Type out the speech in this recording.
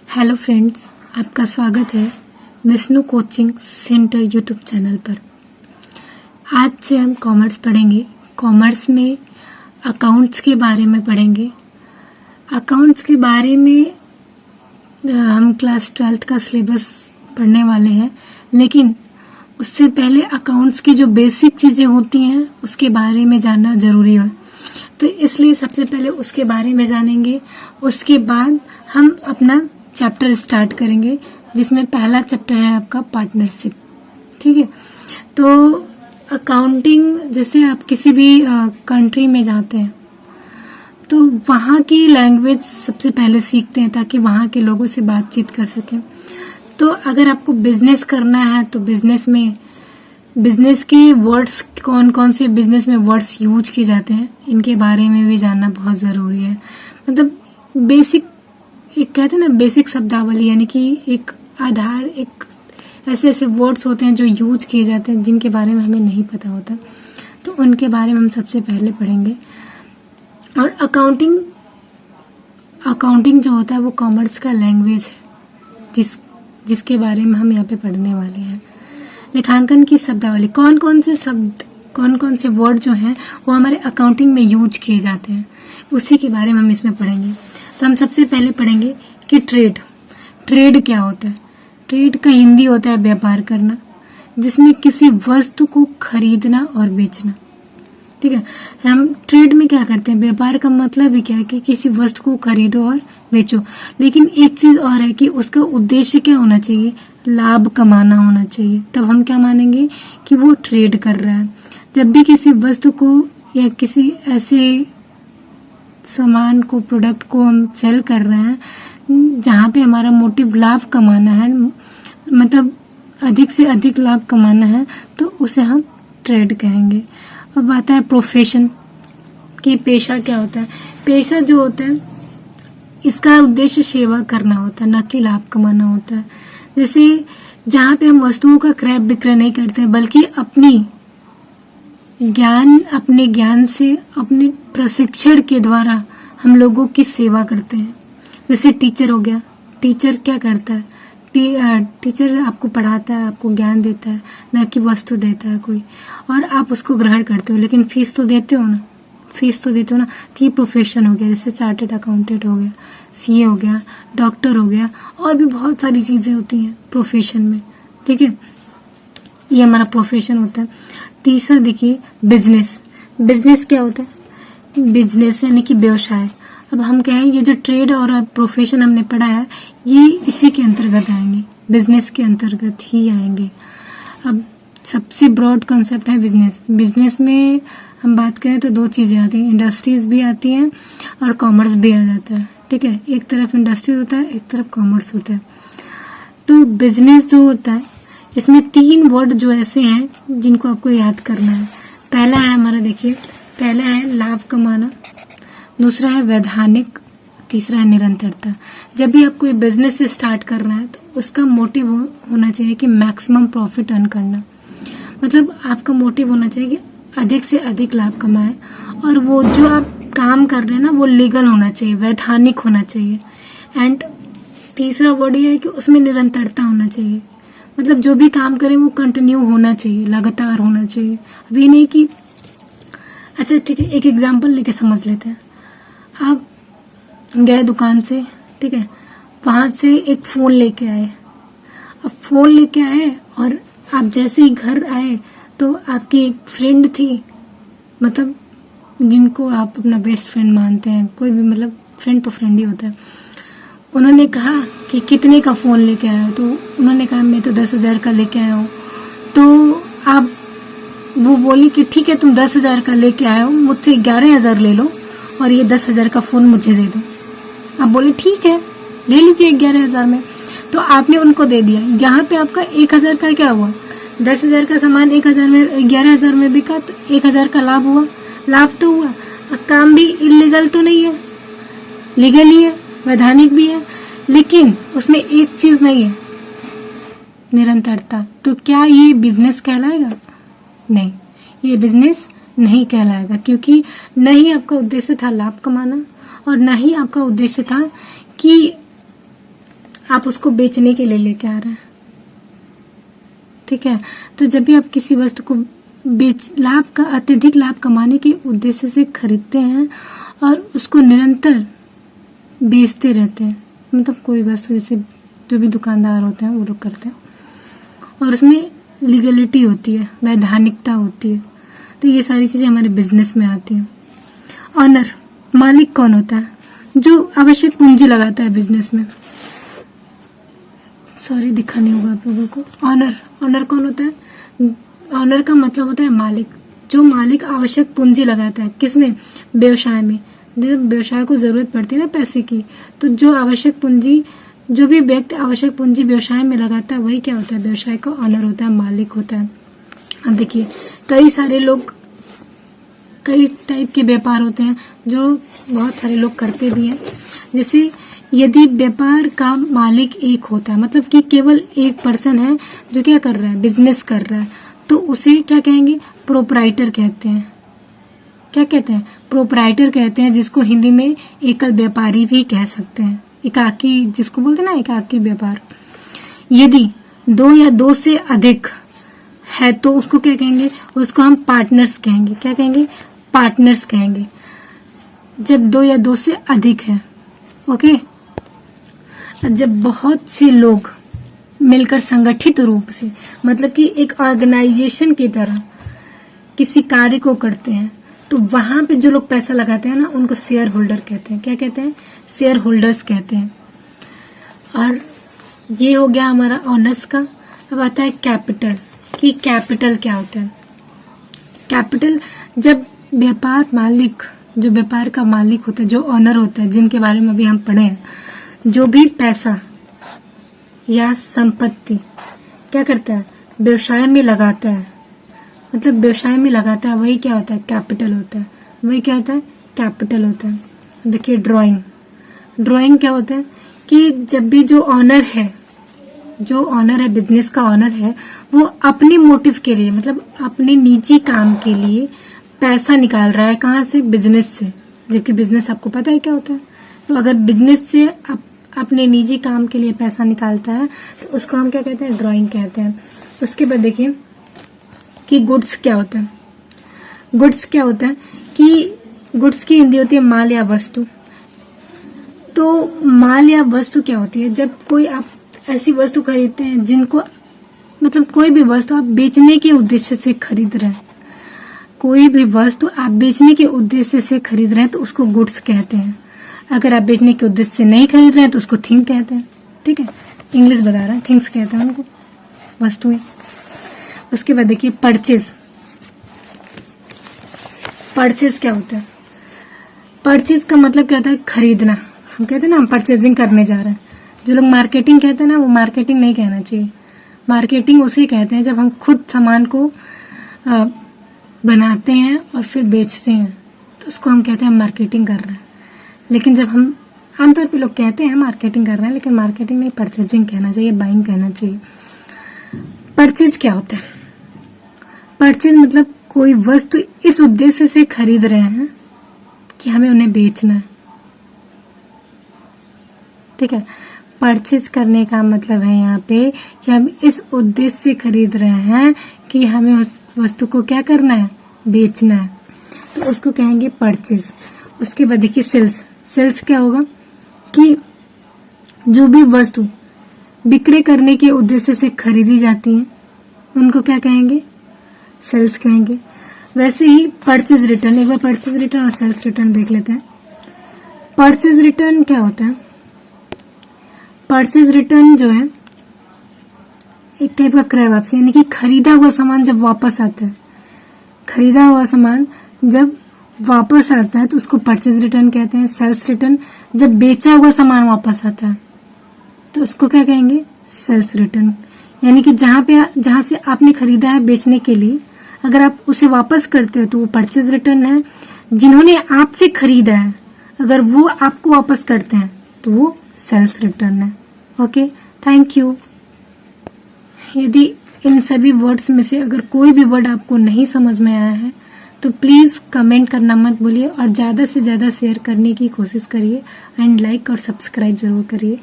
Hello friends, आपका स्वागत है Vishnu coaching centre YouTube channel पर। आज से हम कॉमर्स पढ़ेंगे। कॉमर्स में अकाउंट्स के बारे में पढ़ेंगे। अकाउंट्स के बारे में हम क्लास 12th का सिलेबस पढ़ने वाले हैं, लेकिन उससे पहले अकाउंट्स की जो बेसिक चीज़ें होती हैं उसके बारे में जानना ज़रूरी है। तो इसलिए सबसे पहले उसके बारे में जानेंगे। उसके बाद हम अपना चैप्टर स्टार्ट करेंगे, जिसमें पहला चैप्टर है आपका पार्टनरशिप। ठीक है, तो अकाउंटिंग, जैसे आप किसी भी कंट्री में जाते हैं तो वहाँ की लैंग्वेज सबसे पहले सीखते हैं ताकि वहाँ के लोगों से बातचीत कर सकें। तो अगर आपको बिजनेस करना है तो बिजनेस में बिजनेस के वर्ड्स, कौन कौन से बिजनेस में वर्ड्स यूज किए जाते हैं, इनके बारे में भी जानना बहुत ज़रूरी है। मतलब बेसिक, एक कहते हैं ना बेसिक शब्दावली, यानी कि एक आधार, एक ऐसे ऐसे वर्ड्स होते हैं जो यूज किए जाते हैं जिनके बारे में हमें नहीं पता होता, तो उनके बारे में हम सबसे पहले पढ़ेंगे। और अकाउंटिंग जो होता है वो कॉमर्स का लैंग्वेज है, जिसके बारे में हम यहाँ पे पढ़ने वाले हैं। लेखांकन की शब्दावली, कौन कौन से शब्द, कौन कौन से वर्ड जो हैं वो हमारे अकाउंटिंग में यूज किए जाते हैं, उसी के बारे में हम इसमें पढ़ेंगे। तो हम सबसे पहले पढ़ेंगे कि ट्रेड क्या होता है। ट्रेड का हिंदी होता है व्यापार करना, जिसमें किसी वस्तु को खरीदना और बेचना। ठीक है, हम ट्रेड में क्या करते हैं, व्यापार का मतलब ही क्या है कि किसी वस्तु को खरीदो और बेचो। लेकिन एक चीज और है कि उसका उद्देश्य क्या होना चाहिए, लाभ कमाना होना चाहिए, तब हम क्या मानेंगे कि वो ट्रेड कर रहा है। जब भी किसी वस्तु को या किसी ऐसे सामान को, प्रोडक्ट को हम सेल कर रहे हैं जहाँ पे हमारा मोटिव लाभ कमाना है, मतलब अधिक से अधिक लाभ कमाना है, तो उसे हम ट्रेड कहेंगे। अब आता है प्रोफेशन, कि पेशा क्या होता है। पेशा जो होता है इसका उद्देश्य सेवा करना होता है, न कि लाभ कमाना होता है। जैसे जहाँ पे हम वस्तुओं का क्रय विक्रय नहीं करते, बल्कि अपने ज्ञान से, अपने प्रशिक्षण के द्वारा हम लोगों की सेवा करते हैं। जैसे टीचर हो गया, टीचर क्या करता है, टीचर आपको पढ़ाता है, आपको ज्ञान देता है, न कि वस्तु देता है कोई, और आप उसको ग्रहण करते हो, लेकिन फीस तो देते हो ना, तो ये प्रोफेशन हो गया। जैसे चार्टेड अकाउंटेंट हो गया, सीए हो गया, डॉक्टर हो गया, और भी बहुत सारी चीजें होती हैं प्रोफेशन में। ठीक है, ये हमारा प्रोफेशन होता है। तीसरा देखिए बिजनेस क्या होता है, बिजनेस यानी कि व्यवसाय। अब हम कहें ये जो ट्रेड और प्रोफेशन हमने पढ़ा है ये इसी के अंतर्गत आएंगे, बिजनेस के अंतर्गत ही आएंगे। अब सबसे ब्रॉड कॉन्सेप्ट है बिजनेस में हम बात करें तो दो चीजें आती हैं, इंडस्ट्रीज भी आती हैं और कॉमर्स भी आ जाता है। ठीक है, एक तरफ इंडस्ट्रीज होता है, एक तरफ कॉमर्स होता है। तो बिजनेस जो होता है इसमें 3 वर्ड जो ऐसे हैं जिनको आपको याद करना है। पहला है हमारा, देखिए पहला है लाभ कमाना, दूसरा है वैधानिक, तीसरा है निरंतरता। जब भी आपको ये बिजनेस से स्टार्ट करना है तो उसका मोटिव होना चाहिए कि मैक्सिमम प्रॉफिट अर्न करना। मतलब आपका मोटिव होना चाहिए कि अधिक से अधिक लाभ कमाए, और वो जो आप काम कर रहे हैं ना वो लीगल होना चाहिए, वैधानिक होना चाहिए। एंड तीसरा वर्ड ये है कि उसमें निरंतरता होना चाहिए, मतलब जो भी काम करें वो कंटिन्यू होना चाहिए, लगातार होना चाहिए। अभी नहीं कि, अच्छा ठीक है, एक एग्जांपल लेके समझ लेते हैं। आप गए दुकान से, ठीक है, वहां से एक फोन लेके आए। अब फोन लेके आए और आप जैसे ही घर आए तो आपकी एक फ्रेंड थी, मतलब जिनको आप अपना बेस्ट फ्रेंड मानते हैं, कोई भी, मतलब फ्रेंड तो फ्रेंड ही होता है। उन्होंने कहा कि कितने का फोन लेके आए हो, तो उन्होंने कहा मैं तो 10,000 का लेके आया हूँ। तो आप, वो बोली कि ठीक है तुम 10,000 का लेके आए हो, मुझसे 11,000 ले लो और ये 10,000 का फोन मुझे दे दो। आप बोले ठीक है ले लीजिए 11,000 में, तो आपने उनको दे दिया। यहाँ पे आपका 1,000 का क्या हुआ, 10,000 का सामान 1,000 में, 11,000 में बिका, तो 1,000 का लाभ हुआ। लाभ तो हुआ, काम भी इलीगल तो नहीं है, लीगल ही है, वैधानिक भी है, लेकिन उसमें एक चीज नहीं है, निरंतरता। तो क्या ये बिजनेस कहलाएगा? नहीं, ये बिजनेस नहीं कहलाएगा, क्योंकि न ही आपका उद्देश्य था लाभ कमाना और न ही आपका उद्देश्य था कि आप उसको बेचने के लिए लेके आ रहे हैं, ठीक है। तो जब भी आप किसी वस्तु को अत्यधिक लाभ कमाने के उद्देश्य से खरीदते हैं और उसको निरंतर बेचते रहते हैं, मतलब कोई वस्तु जैसे जो भी दुकानदार होते हैं वो लोग करते हैं, और उसमें लीगलिटी होती है, वैधानिकता होती है, तो ये सारी चीजें हमारे बिजनेस में आती हैं। ऑनर, मालिक कौन होता है? जो आवश्यक पूंजी लगाता है बिजनेस में। सॉरी, दिखा नहीं होगा आप लोगों को। ऑनर कौन होता है? ऑनर का मतलब होता है मालिक। जो मालिक आवश्यक पूंजी लगाता है, किसमें? व्यवसाय में। जब व्यवसाय को जरूरत पड़ती है ना पैसे की, तो जो भी व्यक्ति आवश्यक पूंजी व्यवसाय में लगाता है वही क्या होता है? व्यवसाय का ऑनर होता है, मालिक होता है। अब देखिए, कई टाइप के व्यापार होते हैं जो बहुत सारे लोग करते भी हैं। जैसे यदि व्यापार का मालिक एक होता है, मतलब कि केवल एक पर्सन है जो क्या कर रहा है? बिजनेस कर रहा है, तो उसे क्या कहेंगे? प्रोप्राइटर कहते हैं। क्या कहते हैं? प्रोप्राइटर कहते हैं, जिसको हिंदी में एकल व्यापारी भी कह सकते हैं। एकाकी, जिसको बोलते हैं ना, एकाकी व्यापार। यदि 2 या 2 से अधिक है तो उसको क्या कहेंगे? उसको हम पार्टनर्स कहेंगे। क्या कहेंगे? पार्टनर्स कहेंगे, जब 2 या 2 से अधिक है। ओके। जब बहुत से लोग मिलकर संगठित रूप से, मतलब कि एक ऑर्गेनाइजेशन की तरह किसी कार्य को करते हैं, तो वहां पे जो लोग पैसा लगाते हैं ना, उनको शेयर होल्डर कहते हैं। क्या कहते हैं? शेयर होल्डर्स कहते हैं। और ये हो गया हमारा ऑनर्स का। अब आता है कैपिटल, कि कैपिटल क्या होता है? कैपिटल, जब जो व्यापार का मालिक होता है, जो ऑनर होता है, जिनके बारे में अभी हम पढ़े हैं, जो भी पैसा या संपत्ति क्या करता है? व्यवसाय में लगाता है, मतलब व्यवसाय में लगाता है, वही क्या होता है? कैपिटल होता है। वही क्या होता है? कैपिटल होता है। देखिए, ड्राइंग क्या होता है? कि जब भी जो ऑनर है, बिजनेस का ऑनर है, वो अपने मोटिव के लिए, मतलब अपने निजी काम के लिए पैसा निकाल रहा है। कहाँ से? बिजनेस से। जबकि बिजनेस आपको पता है क्या होता है। तो अगर बिजनेस से अपने निजी काम के लिए पैसा निकालता है तो उसको हम क्या कहते हैं? ड्राइंग कहते हैं। उसके बाद देखिए कि गुड्स क्या होता है। गुड्स की हिंदी होती है माल या वस्तु। तो माल या वस्तु क्या होती है? जब कोई आप ऐसी वस्तु खरीदते हैं जिनको, मतलब कोई भी वस्तु आप बेचने के उद्देश्य से खरीद रहे हैं, तो उसको गुड्स कहते हैं। अगर आप बेचने के उद्देश्य से नहीं खरीद रहे हैं तो उसको थिंग कहते हैं। ठीक है, इंग्लिश बता रहा है, थिंग्स कहते हैं उनको, वस्तुएं। उसके बाद देखिए परचेज क्या होता है? परचेज का मतलब क्या होता है? खरीदना। हम कहते हैं ना, हम परचेजिंग करने जा रहे हैं। जो लोग मार्केटिंग कहते हैं ना, वो मार्केटिंग नहीं कहना चाहिए। मार्केटिंग उसे कहते हैं जब हम खुद सामान को बनाते हैं और फिर बेचते हैं, तो उसको हम कहते हैं मार्केटिंग कर रहे हैं। लेकिन जब हम आमतौर पे लोग कहते हैं मार्केटिंग कर रहे हैं, लेकिन मार्केटिंग नहीं, परचेजिंग कहना चाहिए, बाइंग कहना चाहिए। परचेज क्या होता है? परचेज मतलब कोई वस्तु इस उद्देश्य से खरीद रहे हैं कि हमें उन्हें बेचना है। ठीक है, परचेज करने का मतलब है यहाँ पे कि हम इस उद्देश्य से खरीद रहे हैं कि हमें उस वस्तु को क्या करना है? बेचना है, तो उसको कहेंगे परचेज। उसके बाद देखिए सेल्स क्या होगा? कि जो भी वस्तु बिक्री करने के उद्देश्य से खरीदी जाती है उनको क्या कहेंगे? सेल्स कहेंगे। वैसे ही परचेज रिटर्न, एक बार परचेज रिटर्न और सेल्स रिटर्न देख लेते हैं। परचेज रिटर्न क्या होता है? परचेज रिटर्न जो है एक टाइप का क्रय वापसी, यानी कि खरीदा हुआ सामान जब वापस आता है, खरीदा हुआ सामान जब वापस आता है तो उसको परचेज रिटर्न कहते हैं। सेल्स रिटर्न जब बेचा हुआ सामान वापस आता है तो उसको क्या कहेंगे? Sales return. यानी कि जहां से आपने खरीदा है बेचने के लिए, अगर आप उसे वापस करते हो तो वो परचेज रिटर्न है। जिन्होंने आपसे खरीदा है अगर वो आपको वापस करते हैं तो वो सेल्स रिटर्न है। Okay, thank you. यदि इन सभी वर्ड्स में से अगर कोई भी वर्ड आपको नहीं समझ में आया है तो प्लीज कमेंट करना मत भूलिए और ज्यादा से ज्यादा शेयर करने की कोशिश करिए एंड लाइक और सब्सक्राइब जरूर करिए।